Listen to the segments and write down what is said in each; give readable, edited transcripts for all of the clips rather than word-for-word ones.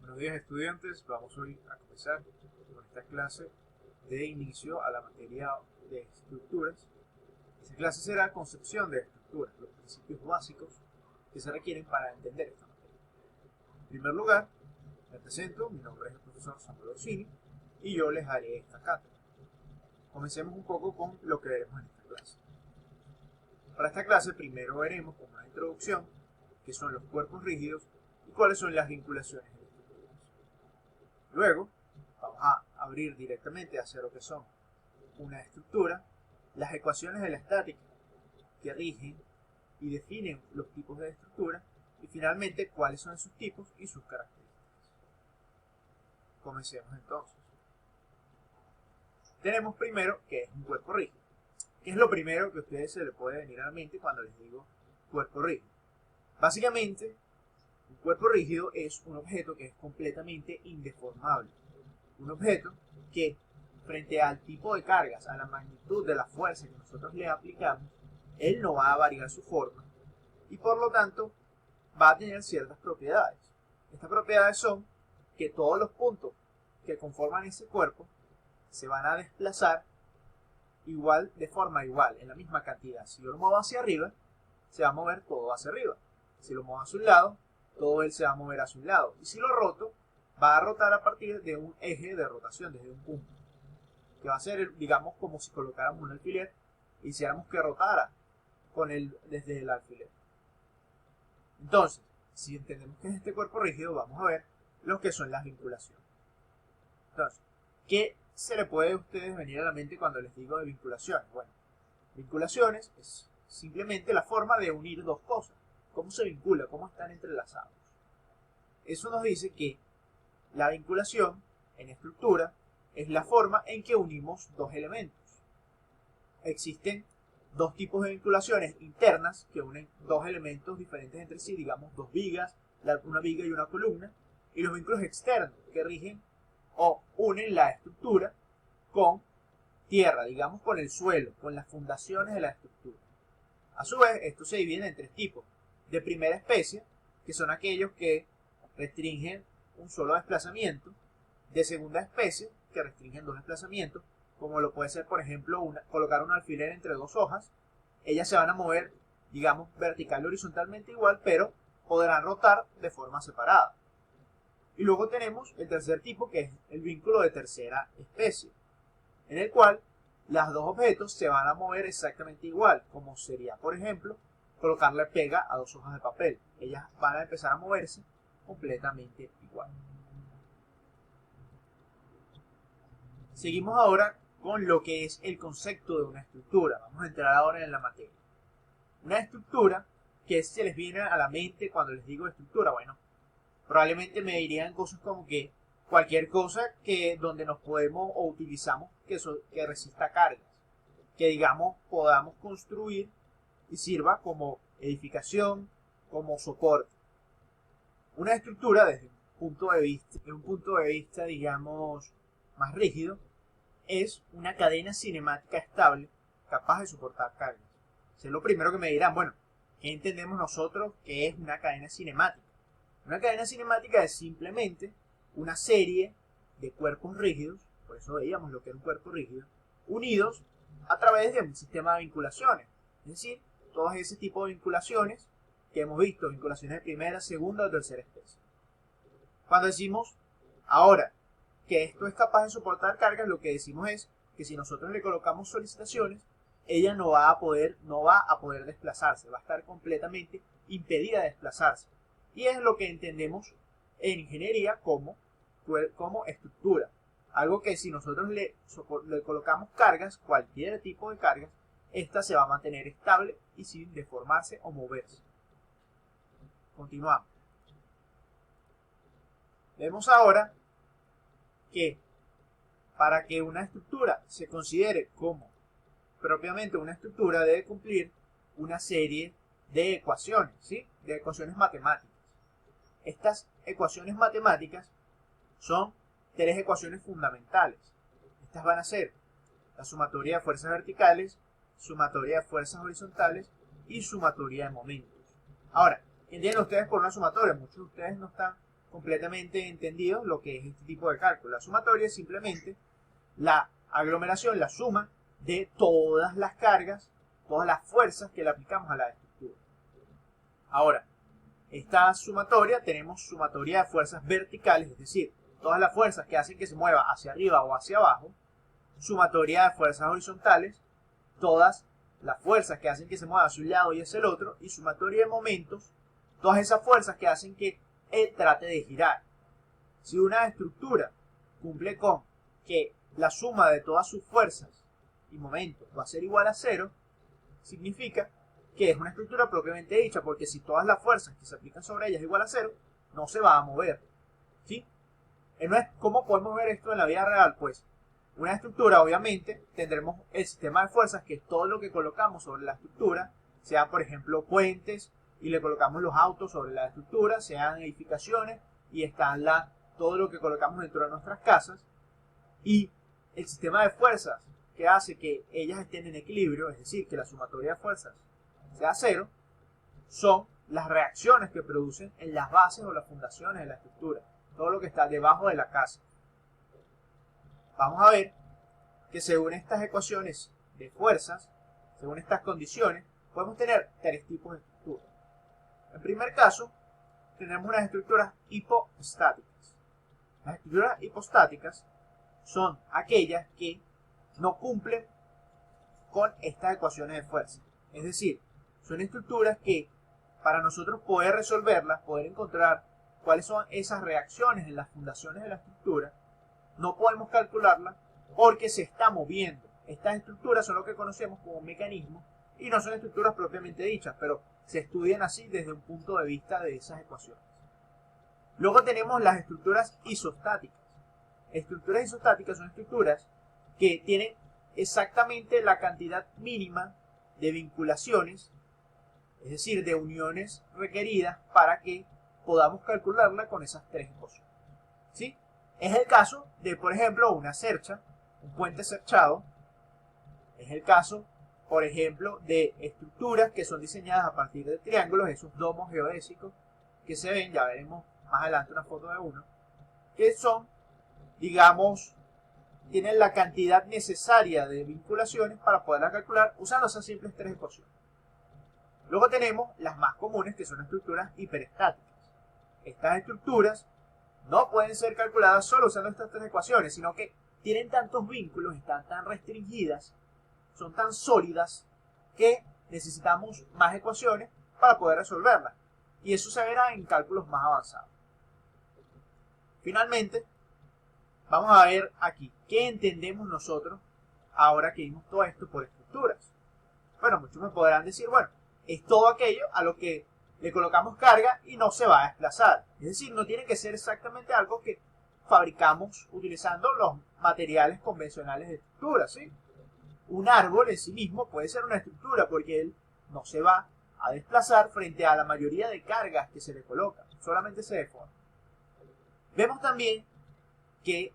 Buenos días estudiantes, vamos hoy a comenzar con esta clase de inicio a la materia de estructuras. Esta clase será concepción de estructuras, los principios básicos que se requieren para entender esta materia. En primer lugar, me presento, mi nombre es el profesor Samuel Orsini y yo les haré esta cátedra. Comencemos un poco con lo que veremos en esta clase. Para esta clase primero veremos como una introducción qué son los cuerpos rígidos y cuáles son las vinculaciones de estructuras. Luego vamos a abrir directamente hacia lo que son una estructura, las ecuaciones de la estática que rigen y definen los tipos de estructura y finalmente cuáles son sus tipos y sus características. Comencemos entonces. Tenemos primero que es un cuerpo rígido. ¿Qué es lo primero que a ustedes se les puede venir a la mente cuando les digo cuerpo rígido? Básicamente, un cuerpo rígido es un objeto que es completamente indeformable. Un objeto que, frente al tipo de cargas, a la magnitud de la fuerza que nosotros le aplicamos, él no va a variar su forma y por lo tanto va a tener ciertas propiedades. Estas propiedades son que todos los puntos que conforman ese cuerpo se van a desplazar igual, de forma igual, en la misma cantidad. Si yo lo muevo hacia arriba, se va a mover todo hacia arriba. Si lo muevo hacia un lado, todo él se va a mover hacia un lado. Y si lo roto, va a rotar a partir de un eje de rotación, desde un punto. Que va a ser, digamos, como si colocáramos un alfiler y hiciéramos que rotara desde el alfiler. Entonces, si entendemos que es este cuerpo rígido, vamos a ver lo que son las vinculaciones. Entonces, ¿qué se le puede a ustedes venir a la mente cuando les digo de vinculaciones? Bueno, vinculaciones es simplemente la forma de unir dos cosas. ¿Cómo se vincula? ¿Cómo están entrelazados? Eso nos dice que la vinculación en estructura es la forma en que unimos dos elementos. Existen dos tipos de vinculaciones internas que unen dos elementos diferentes entre sí, digamos dos vigas, una viga y una columna, y los vínculos externos que rigen o unen la estructura con tierra, digamos con el suelo, con las fundaciones de la estructura. A su vez, esto se divide en tres tipos. De primera especie, que son aquellos que restringen un solo desplazamiento. De segunda especie, que restringen dos desplazamientos, como lo puede ser, por ejemplo, colocar un alfiler entre dos hojas. Ellas se van a mover, digamos, vertical y horizontalmente igual, pero podrán rotar de forma separada. Y luego tenemos el tercer tipo, que es el vínculo de tercera especie, en el cual los dos objetos se van a mover exactamente igual, como sería, por ejemplo, colocarle pega a dos hojas de papel. Ellas van a empezar a moverse completamente igual. Seguimos ahora con lo que es el concepto de una estructura. Vamos a entrar ahora en la materia. Una estructura, ¿qué se les viene a la mente cuando les digo estructura? Bueno, probablemente me dirían cosas como que cualquier cosa donde nos podemos o utilizamos que resista cargas, que digamos podamos construir y sirva como edificación, como soporte. Una estructura desde un punto de vista digamos más rígido es una cadena cinemática estable capaz de soportar cargas. Eso es lo primero que me dirán, bueno, ¿qué entendemos nosotros que es una cadena cinemática? Una cadena cinemática es simplemente una serie de cuerpos rígidos, por eso veíamos lo que era un cuerpo rígido, unidos a través de un sistema de vinculaciones. Es decir, todos ese tipo de vinculaciones que hemos visto, vinculaciones de primera, segunda o tercera especie. Cuando decimos ahora que esto es capaz de soportar cargas, lo que decimos es que si nosotros le colocamos solicitaciones, ella no va a poder desplazarse, va a estar completamente impedida de desplazarse. Y es lo que entendemos en ingeniería como estructura. Algo que si nosotros le colocamos cargas, cualquier tipo de cargas, esta se va a mantener estable y sin deformarse o moverse. Continuamos. Vemos ahora que para que una estructura se considere como propiamente una estructura debe cumplir una serie de ecuaciones, ¿sí? De ecuaciones matemáticas. Estas ecuaciones matemáticas son tres ecuaciones fundamentales. Estas van a ser la sumatoria de fuerzas verticales, sumatoria de fuerzas horizontales y sumatoria de momentos. Ahora, ¿qué entienden ustedes por una sumatoria? Muchos de ustedes no están completamente entendido lo que es este tipo de cálculo. La sumatoria es simplemente la aglomeración, la suma de todas las cargas, todas las fuerzas que le aplicamos a la estructura. Ahora, esta sumatoria, tenemos sumatoria de fuerzas verticales, es decir, todas las fuerzas que hacen que se mueva hacia arriba o hacia abajo, sumatoria de fuerzas horizontales, todas las fuerzas que hacen que se mueva hacia un lado y hacia el otro, y sumatoria de momentos, todas esas fuerzas que hacen que él trate de girar. Si una estructura cumple con que la suma de todas sus fuerzas y momentos va a ser igual a 0, significa que es una estructura propiamente dicha, porque si todas las fuerzas que se aplican sobre ella es igual a 0, no se va a mover. ¿Sí? ¿Cómo podemos ver esto en la vida real? Pues una estructura, obviamente, tendremos el sistema de fuerzas, que es todo lo que colocamos sobre la estructura, sean por ejemplo puentes, y le colocamos los autos sobre la estructura, sean edificaciones, y están todo lo que colocamos dentro de nuestras casas, y el sistema de fuerzas que hace que ellas estén en equilibrio, es decir, que la sumatoria de fuerzas sea 0, son las reacciones que producen en las bases o las fundaciones de la estructura, todo lo que está debajo de la casa. Vamos a ver que según estas ecuaciones de fuerzas, según estas condiciones, podemos tener 3 tipos de estructuras. En primer caso, tenemos unas estructuras hipostáticas. Las estructuras hipostáticas son aquellas que no cumplen con estas ecuaciones de fuerza. Es decir, son estructuras que para nosotros poder resolverlas, poder encontrar cuáles son esas reacciones en las fundaciones de la estructura, no podemos calcularlas porque se está moviendo. Estas estructuras son lo que conocemos como mecanismos y no son estructuras propiamente dichas, pero se estudian así desde un punto de vista de esas ecuaciones. Luego tenemos las estructuras isostáticas. Estructuras isostáticas son estructuras que tienen exactamente la cantidad mínima de vinculaciones, es decir, de uniones requeridas para que podamos calcularla con esas 3 ecuaciones. ¿Sí? Es el caso de, por ejemplo, una cercha, un puente cerchado. Es el caso, por ejemplo, de estructuras que son diseñadas a partir de triángulos, esos domos geodésicos que se ven, ya veremos más adelante una foto de uno, que son, digamos, tienen la cantidad necesaria de vinculaciones para poderla calcular usando esas simples 3 ecuaciones. Luego tenemos las más comunes, que son estructuras hiperestáticas. Estas estructuras no pueden ser calculadas solo usando estas 3 ecuaciones, sino que tienen tantos vínculos, están tan restringidas, son tan sólidas, que necesitamos más ecuaciones para poder resolverlas. Y eso se verá en cálculos más avanzados. Finalmente, vamos a ver aquí qué entendemos nosotros ahora que vimos todo esto por estructuras. Bueno, muchos me podrán decir, bueno, es todo aquello a lo que le colocamos carga y no se va a desplazar. Es decir, no tiene que ser exactamente algo que fabricamos utilizando los materiales convencionales de estructura, ¿sí? Un árbol en sí mismo puede ser una estructura porque él no se va a desplazar frente a la mayoría de cargas que se le colocan, solamente se deforma. Vemos también que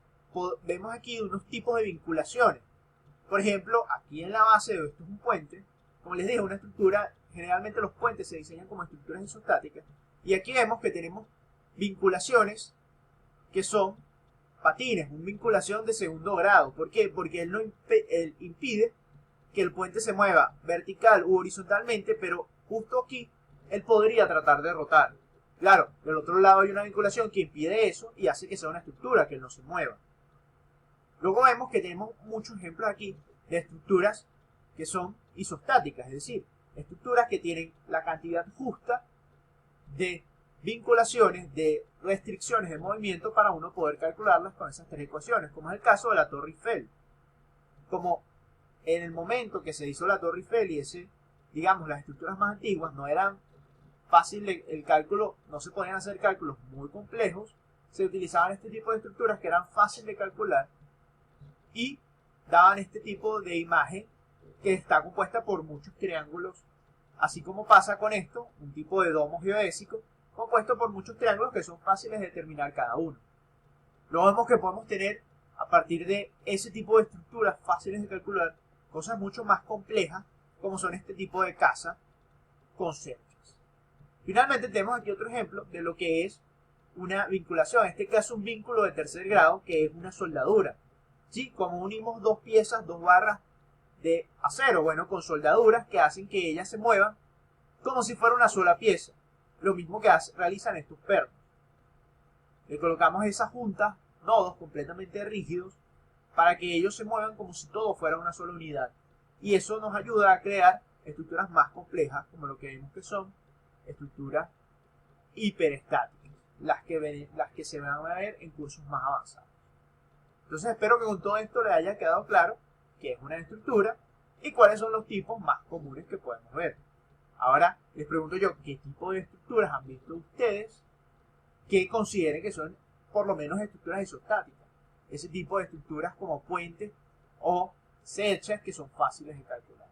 vemos aquí unos tipos de vinculaciones. Por ejemplo, aquí en la base de esto es un puente. Como les dije, una estructura, generalmente los puentes se diseñan como estructuras isostáticas. Y aquí vemos que tenemos vinculaciones que son patines, una vinculación de segundo grado. ¿Por qué? Porque él impide que el puente se mueva vertical u horizontalmente, pero justo aquí él podría tratar de rotar. Claro, del otro lado hay una vinculación que impide eso y hace que sea una estructura, que no se mueva. Luego vemos que tenemos muchos ejemplos aquí de estructuras que son isostáticas, es decir, estructuras que tienen la cantidad justa de vinculaciones, de restricciones de movimiento para uno poder calcularlas con esas 3 ecuaciones, como es el caso de la Torre Eiffel. Como en el momento que se hizo la Torre Eiffel y digamos, las estructuras más antiguas no eran fácil el cálculo, no se podían hacer cálculos muy complejos, se utilizaban este tipo de estructuras que eran fáciles de calcular y daban este tipo de imagen que está compuesta por muchos triángulos, así como pasa con esto, un tipo de domo geodésico compuesto por muchos triángulos que son fáciles de determinar cada uno. Luego vemos que podemos tener, a partir de ese tipo de estructuras fáciles de calcular, cosas mucho más complejas, como son este tipo de casa con cercas. Finalmente tenemos aquí otro ejemplo de lo que es una vinculación, en este caso un vínculo de tercer grado, que es una soldadura. ¿Sí? Como unimos dos piezas, dos barras de acero, bueno, con soldaduras que hacen que ellas se muevan como si fuera una sola pieza. Lo mismo que realizan estos pernos. Le colocamos esas juntas, nodos completamente rígidos, para que ellos se muevan como si todo fuera una sola unidad. Y eso nos ayuda a crear estructuras más complejas, como lo que vemos que son estructuras hiperestáticas, las que se van a ver en cursos más avanzados. Entonces espero que con todo esto les haya quedado claro qué es una estructura y cuáles son los tipos más comunes que podemos ver. Ahora les pregunto yo, ¿qué tipo de estructuras han visto ustedes que consideren que son por lo menos estructuras isostáticas? Ese tipo de estructuras como puentes o cerchas que son fáciles de calcular.